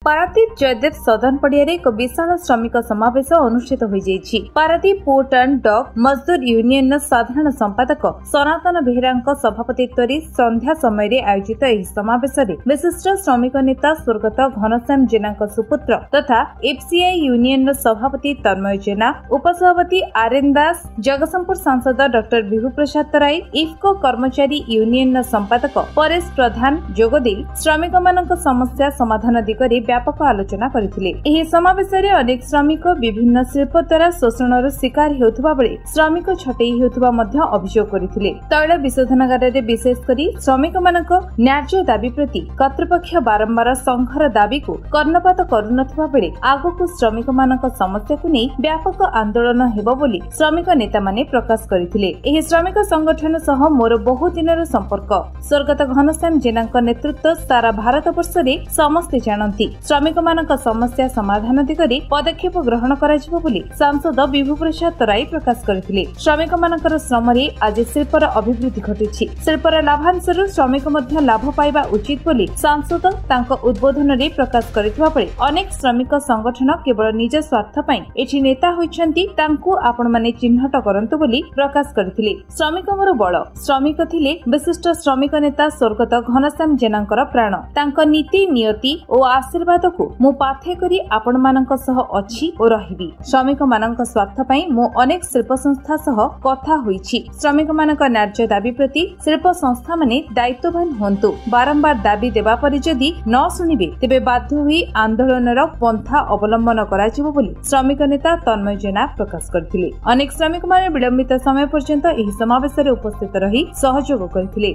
पारादीप जयदेव सदन पड़ियारे एक विशाल श्रमिक समावेश अनुष्ठित हो जाइछि। पारादीप पोर्ट एंड डॉक मजदूर यूनियन साधारण संपादक सनातन बेहेरा सभापतित्व संध्या समय आयोजित एही समावेश विशिष्ट श्रमिक नेता स्वर्गत घनश्याम जेना सुपुत्र तथा एफसीआई यूनियन सभापति तन्मय जेना, उपसभापति आरएन दास, जगतसिंहपुर सांसद डॉक्टर विभु प्रसाद तराई, इफको कर्मचारी यूनियन संपादक परेश प्रधान जोगदे श्रमिक मानक समस्या समाधान दिगरे व्यापक आलोचना करथिले। एही समावेश रे अनेक श्रमिक विभिन्न शिल्प द्वारा शोषणर शिकार हेउथबा बेले श्रमिक छटेई हेउथबा मध्य अभियोग करथिले। तैल विशोधनागार रे विशेष करी श्रमिक मानक न्याय्य दाबी प्रति कर्तृपक्ष बारंबार संघर दाबी को कर्णपात करुनथबा बेले आगको श्रमिक मानक समस्या को नै व्यापक आंदोलन हेबो बोली श्रमिक नेता माने प्रकाश करथिले। एही श्रमिक संगठन सह मोर बहु दिनर संपर्क स्वर्गत घनश्याम जेना नेतृत्व सारा भारत वर्ष रे समस्ते जानती। श्रमिक मानक समस्या समाधान दिगरे पदक्षेप ग्रहण कराजिबो बोली सांसद विभु प्रसाद तराई प्रकाश करथिले। श्रमिक मानकर श्रम रे आज शिल्पर अभिवृद्धि घटिछि। शिल्पर लाभांशरु श्रमिक मध्य लाभ पाइबा उचित बोली सांसद तांको उद्बोधन रे प्रकाश करथिबा परे अनेक श्रमिक संगठन केवल निज स्वार्थ पई एठी नेता होइछन्ती तांको आपण माने चिन्हट करंतु बोली प्रकाश करथिले। श्रमिक मोर बळ श्रमिक थिले विशिष्ट श्रमिक नेता स्वर्गत घनश्याम जेनांकर प्राण। तांको नीति नियति ओ आशीर्वाद को मु पाथे करी आपण मानक सह अछि ओ रहिबी। श्रमिक मानक स्वार्थ पई मु अनेक शिल्प संस्था सह कथा होईछि। श्रमिक मानक न्याय्य दाबी प्रति शिल्प संस्था माने दायित्ववान होंतु। बारंबार दाबी देबा परि जदि न सुनिबे तेबे बाध्य होई आंदोलनर पंथा अवलंबन कराजिबो बोली श्रमिक नेता तन्मय जेना प्रकाश करथिले। अनेक श्रमिक माने विलंबित समय पर्यंत एही समावेश रे उपस्थित रही सहयोग करथिले।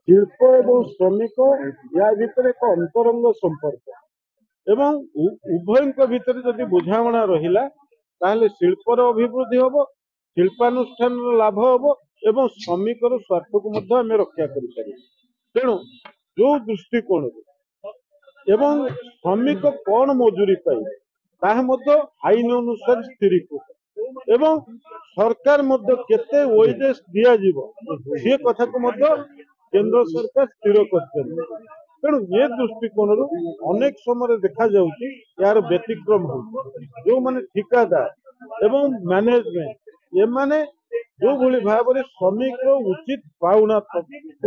शिल्प एवं श्रमिक या भितर एक अंतरंग संपर्क एवं उभय भितर जदि बुझामणा रहिला ताहले शिल्पर अभिवृद्धि होबो, शिल्पानुष्ठान लाभ होबो एवं श्रमिकर स्वार्थ को मध्य आमे रक्षा करि पारिबो। तेणु जो दृष्टिकोण एवं श्रमिक कौन मजूरी पाइबे ताहा मध्य आईन अनुसार स्थिरीकृत एवं सरकार मध्य केते वेजेस दिया जीवो से कथा को मध्य केंद्र सरकार स्थिर कर। तेणु ये दृष्टिकोण अनेक समय देखा जाउची यार व्यतिक्रम हो जो माने ठिकादार एवं मैनेजमेंट ये माने जो भली भाव में श्रमिक उचित पाउना को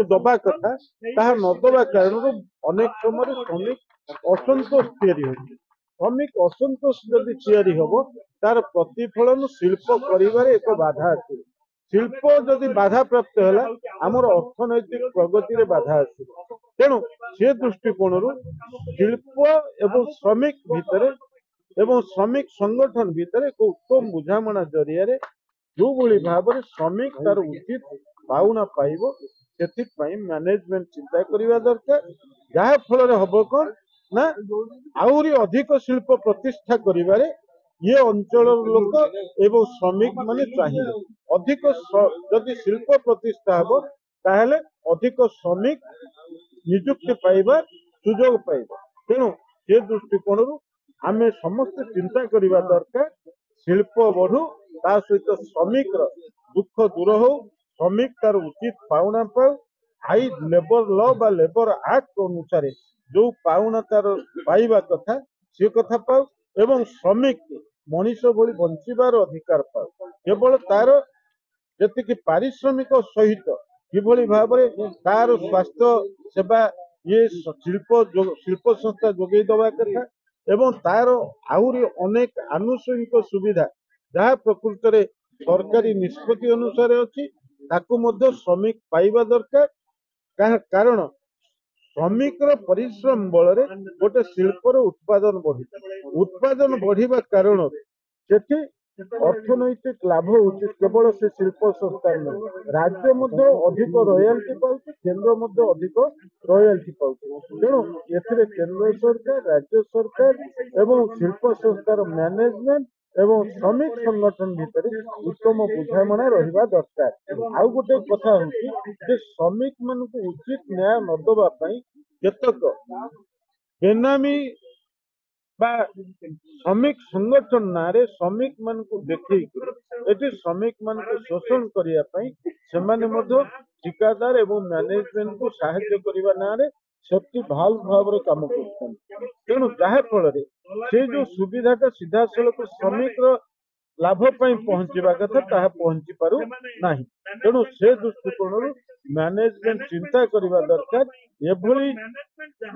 दबा कथा ताहा न दबा कारण अनेक समय श्रमिक असंतोष तैयारी हो। श्रमिक असंतोष जदि तैयारी हम तार प्रतिफलन शिल्प करिवारे एक बाधा अछि। शिल्प जदि बाधा प्राप्त है आमर अर्थनैतिक प्रगति रे बाधा आस। तेणु से दृष्टिकोण शिल्प एवं श्रमिक भितर एवं श्रमिक संगठन भितर एक उत्तम बुझामणा जरिया जो भली भाव में श्रमिक तार उचित पाउना पाइब से मैनेजमेंट चिंता करने दरकार। जहा फल हम कौन ना आहरी अधिक शिल्प प्रतिष्ठा करिवारे ये अंचल लोक एवं श्रमिक माने चाहिए। अधिक जदि शिल्प प्रतिष्ठा हम ताहले अधिक श्रमिक नियुक्ति पाइबा सुजोग पाइबा। तेणु से दृष्टिकोण आमे समस्त चिंता करने दरकार। शिल्प बढ़ू ता सहित श्रमिक दुख दूर हो, श्रमिक तार उचित पाउना पाऊ, हाई लेबर लॉ बा लेबर एक्ट अनुसार जो पाउना तार पाइबा कथा से कथा पाऊ एवं श्रमिक मनीष भली बंचिबार अधिकार पाऊ। केवल तार जी पारिश्रमिक सहित किभली भाव में तार स्वास्थ्य सेवा ये शिल्प संस्था जोगे दवा कथा एवं तार आहरी अनेक आनुषंगिक सुविधा जहाँ प्रकृत में सरकारी निष्पत्ति अनुसार अच्छी ताकू मध्य श्रमिक पाइबा दरकार। कारण श्रमिक परिश्रम बल गोटे शिल्पर उत्पादन बढ़िबा कारण सेठी अर्थनैतिक लाभ होची। केवल से शिल्प संस्था राज्य मध्य अधिक रॉयल्टी पाउची, केंद्र मध्य अधिक रॉयल्टी पाउची। तेणु एथिरे केंद्र सरकार, राज्य सरकार एवं शिल्प संस्थार मैनेजमेंट एवं श्रमिक संगठन भितर उत्तम बुझामणा रहिबा दरकार। आउ गोटे कथा होची जे श्रमिक मानक उचित न्याय न दबा पई केतक बेनामी बा श्रमिक संगठन नारे श्रमिक मान को देखी श्रमिक मान को शोषण करने ठिकादार एवं मैनेजमेंट को साहाय्य करने ना सेफ्टी भाल्व भाव में काम कर तेणु जहा फल से जो सुविधाटा सीधा सड़क श्रमिक लाभ पहुंचवा कथा ताहा पहुंची पारु नाही। तेणु से दृष्टिकोण मैनेजमेंट चिंता करने दरकार एभली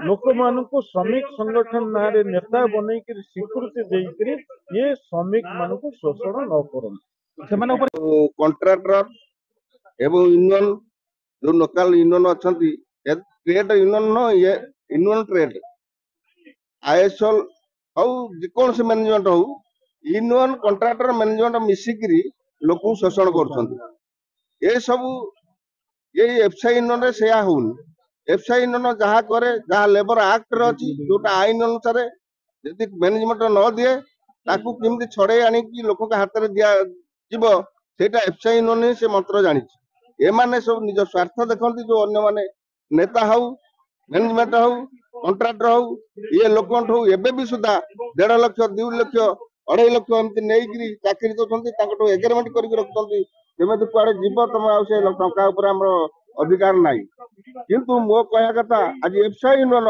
लोक मान श्रमिक संगठन ना नेता बनई स्वीकृति देकर ये श्रमिक मान शोषण न कर कॉन्ट्रैक्टर एवं यूनियन जो लोकल यूनियन अच्छा ट्रेड यूनियन न ये यूनियन ट्रेड आईएसएल कौन से मैनेजमेंट हो यूनियन कॉन्ट्रैक्टर मैनेजमेंट मिसिकी लोक शोषण कर सब ये एफसीआई यूनियन से होनी एफसीआई यूनियन जहाँ करे जहाँ लेबर एक्ट अच्छी जोटा आईन अनुसार यदि मैनेजमेंट न दिए ताकू केमती छड़े आनी लोक हाथ में दिज्व से एफसीआई यूनियन ही से मंत्र जानी एमाने सब निज स्वार्थ देखती जो अन्य माने नेता हऊ मैनेजमेंट हऊ कॉन्ट्रैक्टर हऊ ये लोक भी सुधा 1.5 लाख 2 लाख 2.5 लाख एमती नहीं चाकरी दौरान एग्रीमेंट करके रखुंट केमी कुआड़े जीव तुम से टंका अधिकार ना किंतु मो कह कथा आज एफसीआई यूनियन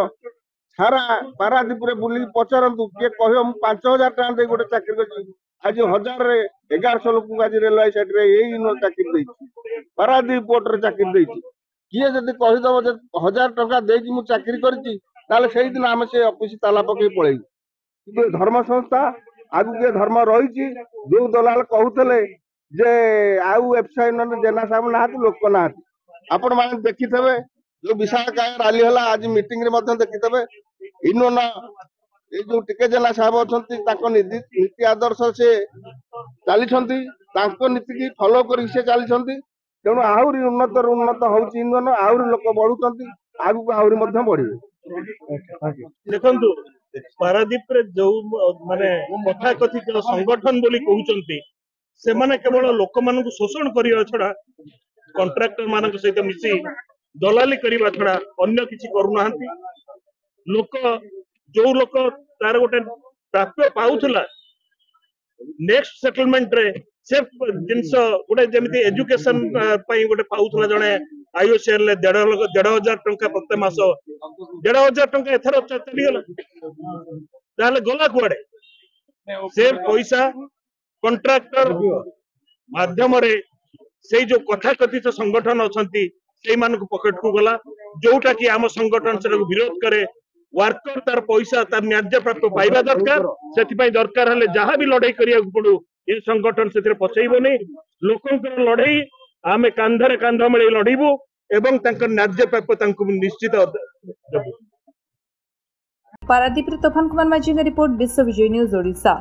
सारा पारादीप बुल पचारतु किए कह 5,000 टका दे गोटे चाकरी कर आज 1,000 लोक आज रेलवे साइड रे यूनियन चाकरी पारादीप पोर्ट रे चाकरी किए जब कहीदेव 1,000 टका देकी मुझे चाकरी कर दिन आम से ऑफिस ताला पकई पलू कि धर्म संस्था आगु किए धर्म रही जो दलाल कहते जे आउ एफसीआई यूनियन जेना साहब ना लोक ना आपण मैंने देखी थे जो विशाल काय रैली है आज मीटिंग रे देखी थे यूनियन ये जो टिके जेना साहब अच्छा नीति आदर्श से चली नीति की फॉलो कर चली तेणु आहरी उन्नत होची यूनियन आहरी लोक बढ़ुंट आगु आहरी बढ़े देखु पारादीप रे जो माने कथाकथित संगठन बोली कहउचंती से माने केवल लोक मानक शोषण करिया छड़ा कॉन्ट्रैक्टर मानक सहित मिसी दलाली करिवा छड़ा अन्य किछि करू नाहंती लोक जो लोक तार गोटे प्राप्य पाउथला नेक्स्ट सेटलमेंट रे से जिनस गोटे जेमिति एजुकेशन पई गोटे पाउथला जणे आईओसीएल ले 1,500 टंका प्रति मास 1,500 टंका एथर चली गला ताले गला कुआडे से पैसा कॉन्ट्रैक्टर माध्यम रे से जो कथाकथित संगठन अच्छी से पॉकेट को गला जोटा कि आम संगठन से विरोध करे वर्कर तार पैसा तार न्याय प्राप्त पाइबा दरकार से दरकार हेले जहाँ भी लड़ाई करिया पड़ू ये संगठन से पछेबनी लोकंकर लड़ाई आमे कांधरे कांध मिले लड़ीबू एवं न्याय प्राप्त निश्चित देबू। पारादीप तोफान कुमार माझी रिपोर्ट विश्व विजय न्यूज ओडिशा।